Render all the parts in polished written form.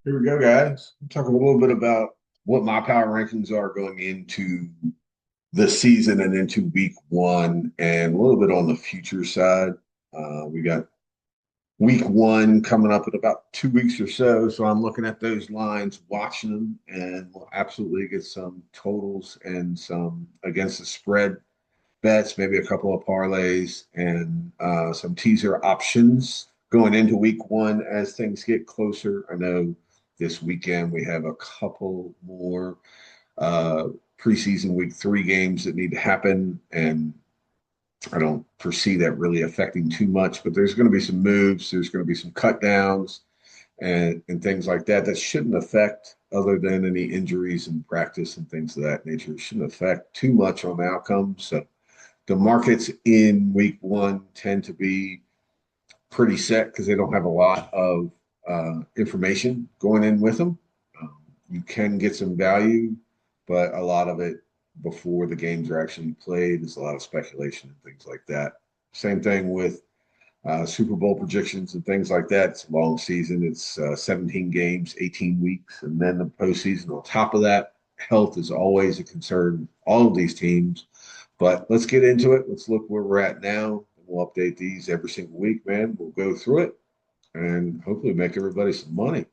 Here we go, guys. Talk a little bit about what my power rankings are going into the season and into week one, and a little bit on the future side. We got week one coming up in about 2 weeks or so. So I'm looking at those lines, watching them, and we'll absolutely get some totals and some against the spread bets, maybe a couple of parlays, and some teaser options going into week one as things get closer. I know this weekend we have a couple more uh, preseason week three games that need to happen, and I don't foresee that really affecting too much, but there's going to be some moves, there's going to be some cut downs and things like that that shouldn't affect, other than any injuries in practice and things of that nature, it shouldn't affect too much on the outcome. So the markets in week one tend to be pretty set because they don't have a lot of information going in with them. Um, you can get some value, but a lot of it before the games are actually played is a lot of speculation and things like that. Same thing with Super Bowl predictions and things like that. It's a long season. It's 17 games, 18 weeks, and then the postseason on top of that. Health is always a concern. All of these teams, but let's get into it. Let's look where we're at now. We'll update these every single week, man. We'll go through it and hopefully make everybody some money.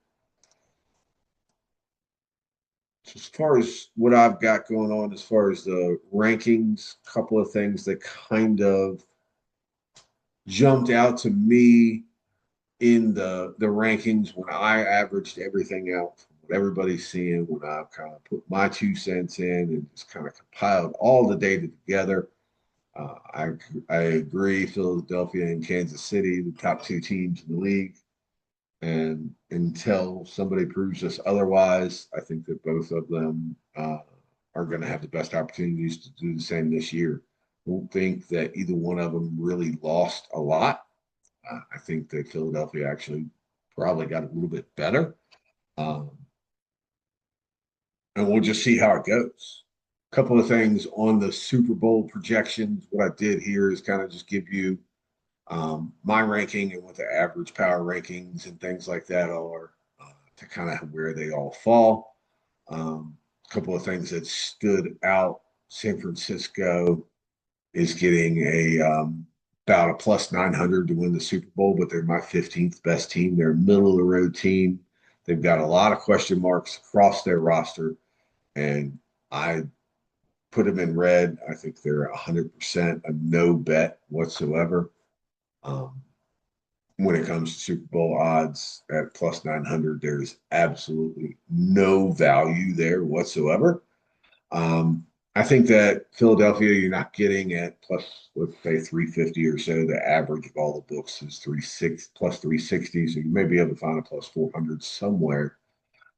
So as far as what I've got going on, as far as the rankings, a couple of things that kind of jumped out to me in the rankings when I averaged everything out from what everybody's seeing, when I kind of put my 2 cents in and just kind of compiled all the data together. Uh, I I agree. Philadelphia and Kansas City, the top two teams in the league, and until somebody proves us otherwise, I think that both of them are going to have the best opportunities to do the same this year. I don't think that either one of them really lost a lot. I think that Philadelphia actually probably got a little bit better. Um, and we'll just see how it goes. A couple of things on the Super Bowl projections. What I did here is kind of just give you my ranking and what the average power rankings and things like that are to kind of where they all fall. A couple of things that stood out. San Francisco is getting about a plus 900 to win the Super Bowl, but they're my 15th best team. They're a middle of the road team. They've got a lot of question marks across their roster, and I put them in red. I think they're 100% a no bet whatsoever. Um, when it comes to Super Bowl odds at plus 900, there's absolutely no value there whatsoever. Um, I think that Philadelphia, you're not getting at plus, let's say 350 or so. The average of all the books is 36 plus 360. So you may be able to find a plus 400 somewhere.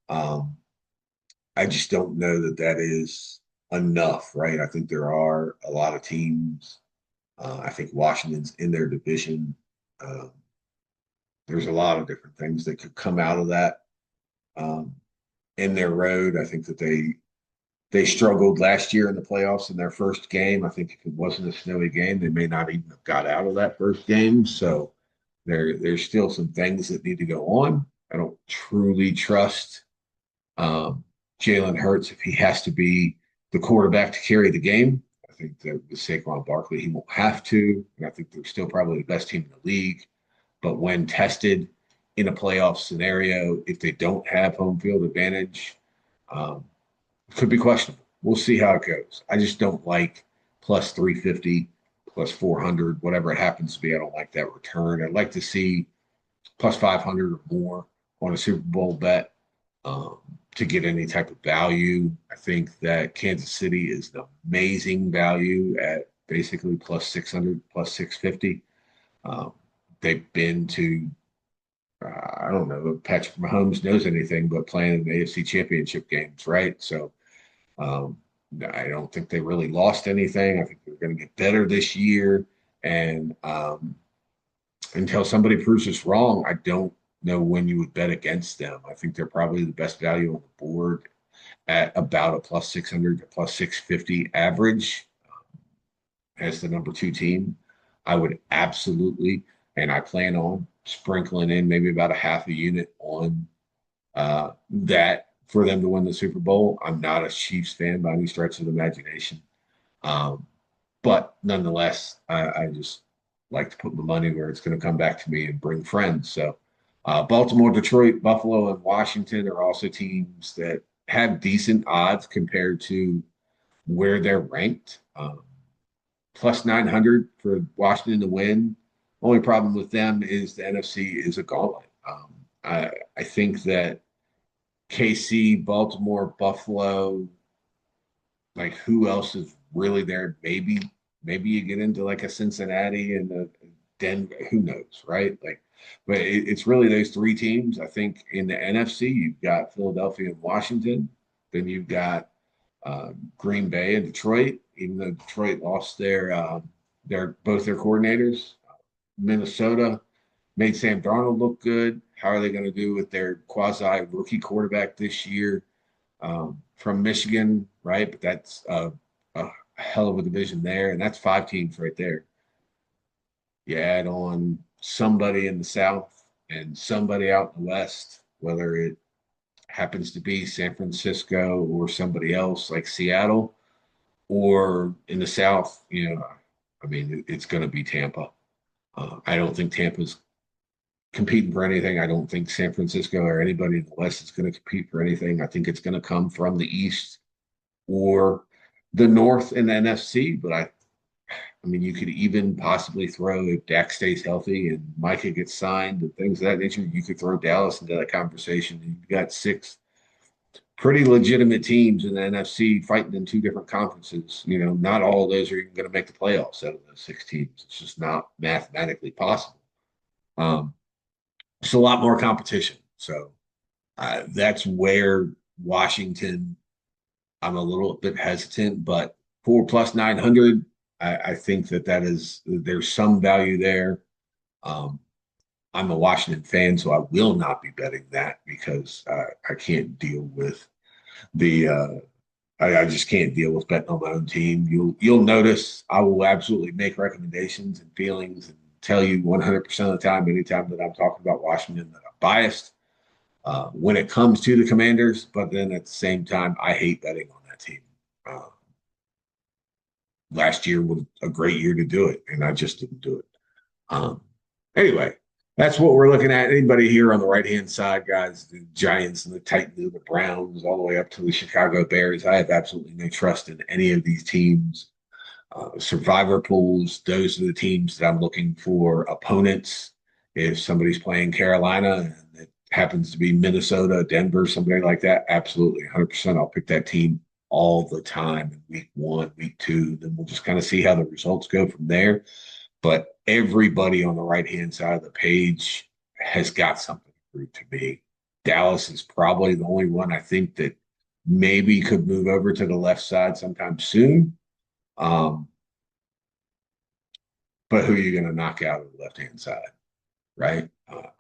Um, I just don't know that that is enough, right? I think there are a lot of teams. I think Washington's in their division. Um, there's a lot of different things that could come out of that um, in their road. I think that they struggled last year in the playoffs in their first game. I think if it wasn't a snowy game, they may not even have got out of that first game. So there's still some things that need to go on. I don't truly trust um, Jalen Hurts if he has to be the quarterback to carry the game. I think that with Saquon Barkley, he won't have to. And I think they're still probably the best team in the league. But when tested in a playoff scenario, if they don't have home field advantage, um, it could be questionable. We'll see how it goes. I just don't like plus 350, plus 400, whatever it happens to be. I don't like that return. I'd like to see plus 500 or more on a Super Bowl bet um, to get any type of value. I think that Kansas City is an amazing value at basically plus 600, plus 650. Um, they've been to I don't know if Patrick Mahomes knows anything but playing in the AFC Championship games, right? So um, I don't think they really lost anything. I think they're going to get better this year. And until somebody proves us wrong, I don't know when you would bet against them. I think they're probably the best value on the board at about a plus 600 to plus 650 average as the number two team. I would absolutely, and I plan on sprinkling in maybe about a half a unit on that for them to win the Super Bowl. I'm not a Chiefs fan by any stretch of the imagination. Um, but nonetheless, I just like to put my money where it's going to come back to me and bring friends. So Baltimore, Detroit, Buffalo, and Washington are also teams that have decent odds compared to where they're ranked. Plus 900 for Washington to win. Only problem with them is the NFC is a gauntlet. I think that KC, Baltimore, Buffalo, like who else is really there? Maybe you get into like a Cincinnati and a Denver. Who knows, right? Like, but it's really those three teams. I think in the NFC, you've got Philadelphia and Washington. Then you've got Green Bay and Detroit. Even though Detroit lost their both their coordinators, Minnesota made Sam Darnold look good. How are they going to do with their quasi rookie quarterback this year? From Michigan, right? But that's a hell of a division there, and that's five teams right there. You add on somebody in the South and somebody out in the West, whether it happens to be San Francisco or somebody else like Seattle, or in the South, I mean, it's going to be Tampa. I don't think Tampa's competing for anything. I don't think San Francisco or anybody in the West is going to compete for anything. I think it's going to come from the East or the North in the NFC. But I mean, you could even possibly throw if Dak stays healthy and Micah gets signed and things of that nature. You could throw Dallas into that conversation. You've got six pretty legitimate teams in the NFC fighting in two different conferences. Not all of those are even going to make the playoffs out of those six teams. It's just not mathematically possible. Um, it's a lot more competition. So that's where Washington, I'm a little bit hesitant, but 4 plus 900, I think that there's some value there. Um, I'm a Washington fan, so I will not be betting that because I can't deal with the I just can't deal with betting on my own team. You'll notice I will absolutely make recommendations and feelings and tell you 100% of the time, anytime that I'm talking about Washington, that I'm biased when it comes to the Commanders. But then at the same time, I hate betting on that team. Uh, Last year was a great year to do it, and I just didn't do it. Um, anyway, that's what we're looking at. Anybody here on the right hand side, guys, the Giants and the Titans and the Browns, all the way up to the Chicago Bears. I have absolutely no trust in any of these teams. Survivor pools, those are the teams that I'm looking for opponents. If somebody's playing Carolina and it happens to be Minnesota, Denver, somebody like that, absolutely 100%. I'll pick that team all the time in week one, week two. Then we'll just kind of see how the results go from there. But everybody on the right hand side of the page has got something to prove to me. Dallas is probably the only one I think that maybe could move over to the left side sometime soon. Um, but who are you going to knock out of the left hand side, right?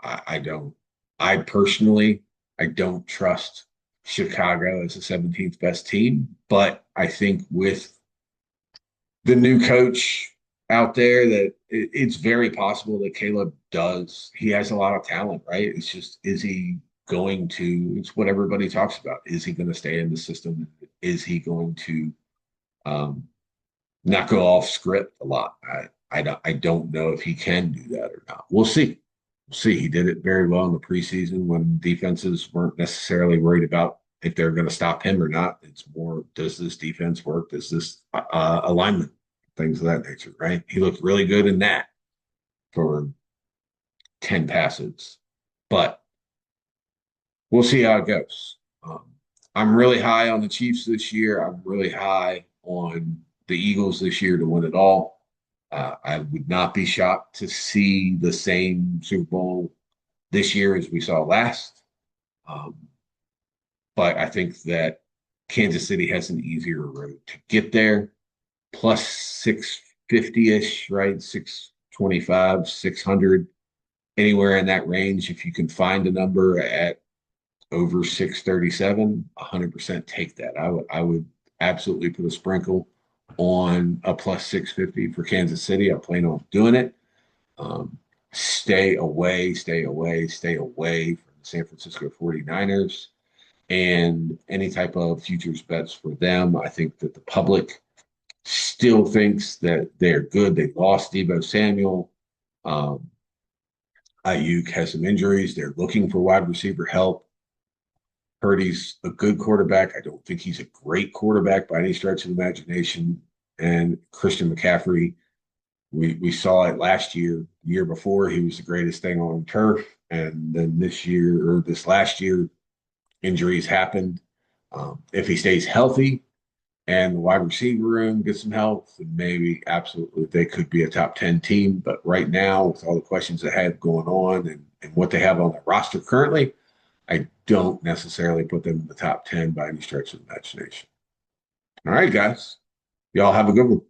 I don't. I personally, I don't trust Chicago as the 17th best team, but I think with the new coach out there that it's very possible that Caleb does. He has a lot of talent, right? It's just, is he going to, it's what everybody talks about. Is he going to stay in the system? Is he going to um, not go off script a lot? I don't know if he can do that or not. We'll see. We'll see. He did it very well in the preseason when defenses weren't necessarily worried about if they're going to stop him or not. It's more, does this defense work? Does this alignment, things of that nature, right? He looked really good in that for 10 passes, but we'll see how it goes. I'm really high on the Chiefs this year. I'm really high on the Eagles this year to win it all. I would not be shocked to see the same Super Bowl this year as we saw last. Um, but I think that Kansas City has an easier road to get there. Plus 650 ish, right? 625, 600, anywhere in that range. If you can find a number at over 637, 100% take that. I would absolutely put a sprinkle on a plus 650 for Kansas City. I plan on doing it. Stay away from the the San Francisco 49ers and any type of futures bets for them. I think that the public still thinks that they're good. They lost Deebo Samuel. Um, Ayuk has some injuries. They're looking for wide receiver help. Purdy's a good quarterback. I don't think he's a great quarterback by any stretch of the imagination. And Christian McCaffrey, we saw it last year, the year before, he was the greatest thing on turf. And then this year or this last year, injuries happened. If he stays healthy and the wide receiver room gets some help, then maybe absolutely they could be a top 10 team. But right now, with all the questions they have going on and what they have on their roster currently, I don't necessarily put them in the top 10 by any stretch of the imagination. All right, guys. Y'all have a good one.